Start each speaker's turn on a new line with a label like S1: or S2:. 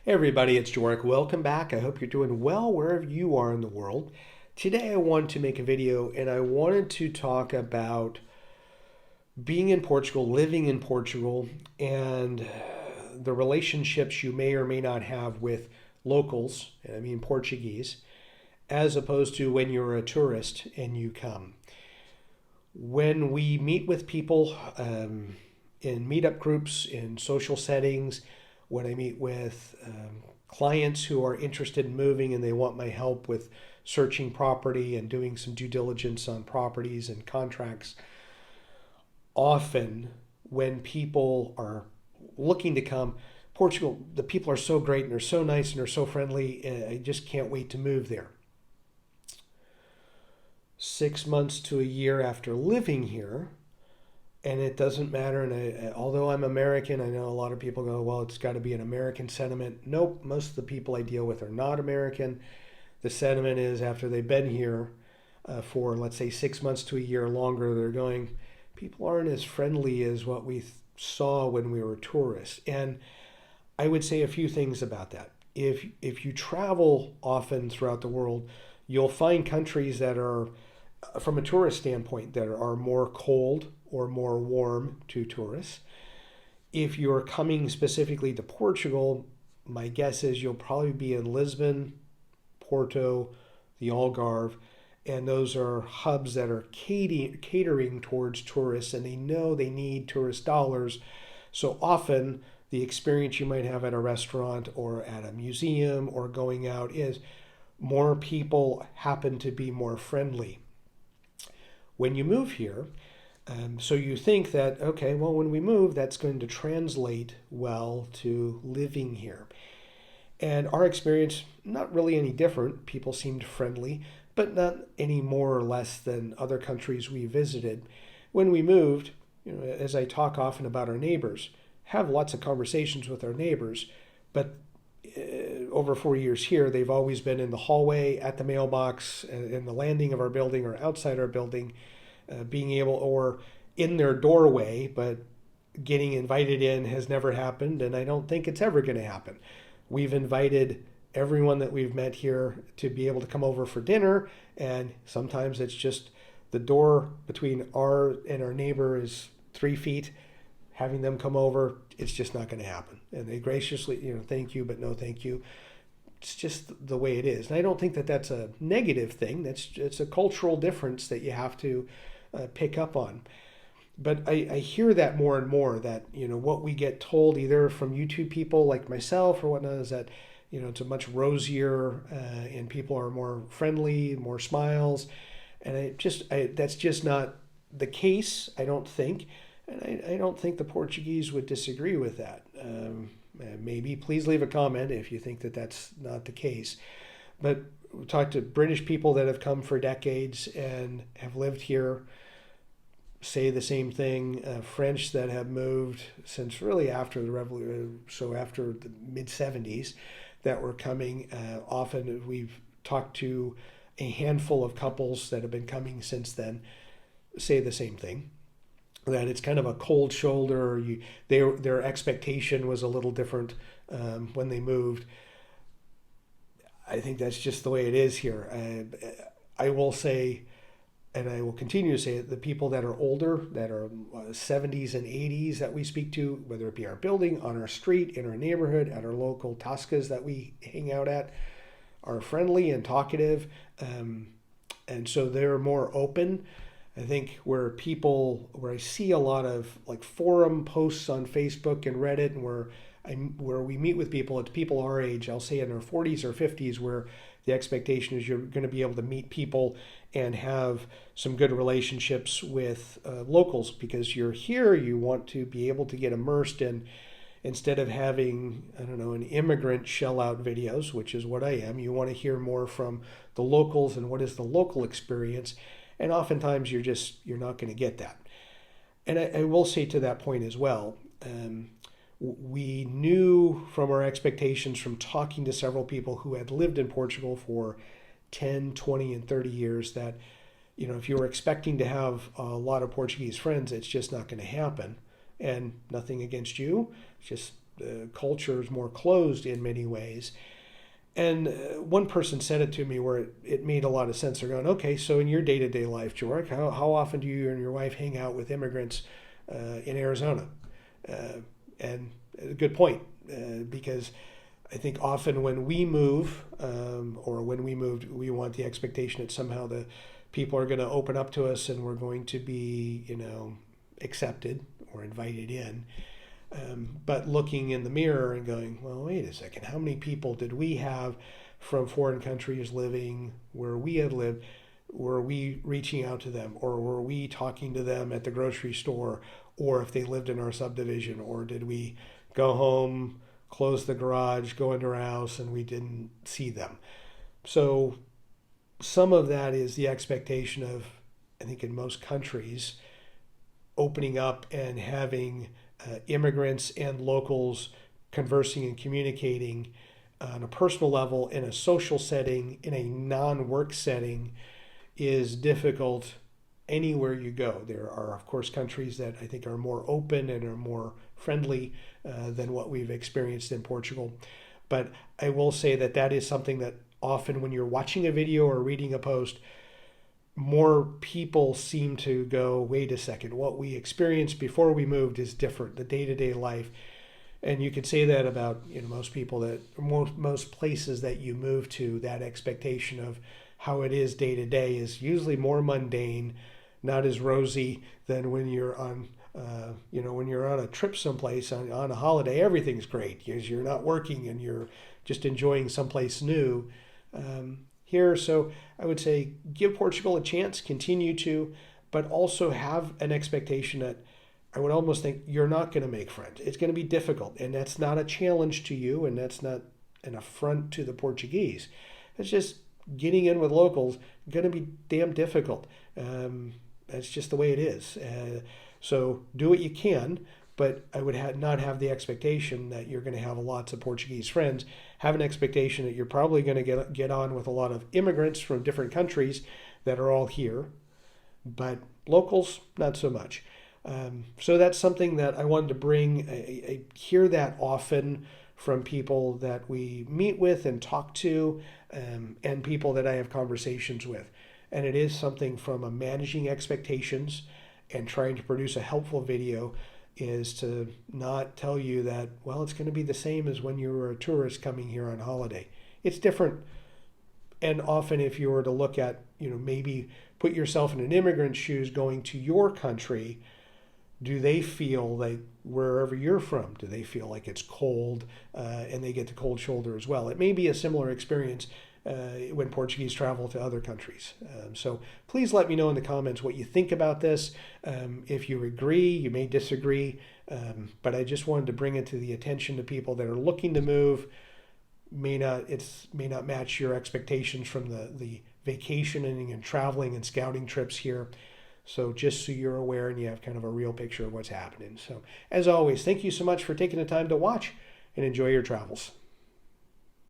S1: Hey everybody, it's Joric. Welcome back. I hope you're doing well wherever you are in the world. Today I wanted to make a video and I wanted to talk about being in Portugal, living in Portugal, and the relationships you may or may not have with locals, and I mean Portuguese, as opposed to when you're a tourist and you come. When we meet with people in meetup groups, in social settings, when I meet with clients who are interested in moving and they want my help with searching property and doing some due diligence on properties and contracts, often when people are looking to come, Portugal, the people are so great and they're so nice and they're so friendly, and I just can't wait to move there. 6 months to a year after living here, and it doesn't matter. And although I'm American, I know a lot of people go, well, it's got to be an American sentiment. Nope, most of the people I deal with are not American. The sentiment is after they've been here for, let's say, 6 months to a year longer, they're going, people aren't as friendly as what we saw when we were tourists. And I would say a few things about that. If you travel often throughout the world, you'll find countries that are, from a tourist standpoint, that are more cold or more warm to tourists. If you're coming specifically to Portugal, my guess is you'll probably be in Lisbon, Porto, the Algarve, and those are hubs that are catering towards tourists, and they know they need tourist dollars. So often the experience you might have at a restaurant or at a museum or going out is more people happen to be more friendly. When you move here, so you think that, okay, well, when we move, that's going to translate well to living here. And our experience, not really any different. People seemed friendly, but not any more or less than other countries we visited. When we moved, as I talk often about our neighbors, have lots of conversations with our neighbors, but over 4 years here, they've always been in the hallway, at the mailbox, in the landing of our building or outside our building, being able, or in their doorway, but getting invited in has never happened, and I don't think it's ever going to happen. We've invited everyone that we've met here to be able to come over for dinner, and sometimes it's just the door between our and our neighbor is 3 feet. Having them come over, it's just not going to happen. And they graciously, thank you, but no thank you. It's just the way it is. And I don't think that that's a negative thing. It's a cultural difference that you have to pick up on. But I hear that more and more, that, what we get told either from YouTube people like myself or whatnot is that, it's a much rosier and people are more friendly, more smiles. And that's just not the case, I don't think. And I don't think the Portuguese would disagree with that. Maybe please leave a comment if you think that that's not the case. But we talked to British people that have come for decades and have lived here, say the same thing. French that have moved since really after the revolution, so after the mid 70s, that were coming. Often we've talked to a handful of couples that have been coming since then, say the same thing. That it's kind of a cold shoulder. Their expectation was a little different when they moved. I think that's just the way it is here. I will say, and I will continue to say it, the people that are older, that are 70s and 80s that we speak to, whether it be our building, on our street, in our neighborhood, at our local tascas that we hang out at, are friendly and talkative. And so they're more open. I think where I see a lot of like forum posts on Facebook and Reddit, and where we meet with people, it's people our age, I'll say in their 40s or 50s, where the expectation is you're going to be able to meet people and have some good relationships with locals, because you're here, you want to be able to get immersed in, instead of having, I don't know, an immigrant shell out videos, which is what I am. You want to hear more from the locals and what is the local experience. And oftentimes you're not going to get that. And I will say to that point as well, we knew from our expectations from talking to several people who had lived in Portugal for 10, 20, and 30 years that, if you were expecting to have a lot of Portuguese friends, it's just not going to happen. And nothing against you, it's just culture is more closed in many ways. And one person said it to me where it made a lot of sense. They're going, okay, so in your day-to-day life, Joric, how often do you and your wife hang out with immigrants in Arizona? And a good point, because I think often when we move, or when we moved, we want the expectation that somehow the people are going to open up to us and we're going to be, accepted or invited in. But looking in the mirror and going, well, wait a second, how many people did we have from foreign countries living where we had lived? Were we reaching out to them, or were we talking to them at the grocery store, or if they lived in our subdivision, or did we go home, close the garage, go into our house, and we didn't see them? So some of that is the expectation of, I think in most countries, opening up and having immigrants and locals conversing and communicating on a personal level in a social setting, in a non-work setting, is difficult anywhere you go. There are, of course, countries that I think are more open and are more friendly than what we've experienced in Portugal. But I will say that that is something that often when you're watching a video or reading a post, more people seem to go, wait a second, what we experienced before we moved is different, the day-to-day life. And you could say that about most people, that most places that you move to, that expectation of how it is day to day is usually more mundane, not as rosy than when you're on when you're on a trip someplace on a holiday. Everything's great because you're not working and you're just enjoying someplace new. Here. So I would say give Portugal a chance, continue to, but also have an expectation that I would almost think you're not going to make friends. It's going to be difficult, and that's not a challenge to you, and that's not an affront to the Portuguese. It's just getting in with locals going to be damn difficult. That's just the way it is. So do what you can, but I would not have the expectation that you're going to have lots of Portuguese friends. Have an expectation that you're probably going to get on with a lot of immigrants from different countries that are all here, but locals, not so much. So that's something that I wanted to bring. I hear that often from people that we meet with and talk to, and people that I have conversations with. And it is something from a managing expectations and trying to produce a helpful video, is to not tell you that, well, it's going to be the same as when you were a tourist coming here on holiday. It's different. And often if you were to look at, maybe put yourself in an immigrant's shoes going to your country, do they feel like wherever you're from, do they feel like it's cold and they get the cold shoulder as well? It may be a similar experience when Portuguese travel to other countries. So please let me know in the comments what you think about this. If you agree, you may disagree, but I just wanted to bring it to the attention to people that are looking to move. May not match your expectations from the vacationing and traveling and scouting trips here. So just so you're aware and you have kind of a real picture of what's happening. So as always, thank you so much for taking the time to watch, and enjoy your travels.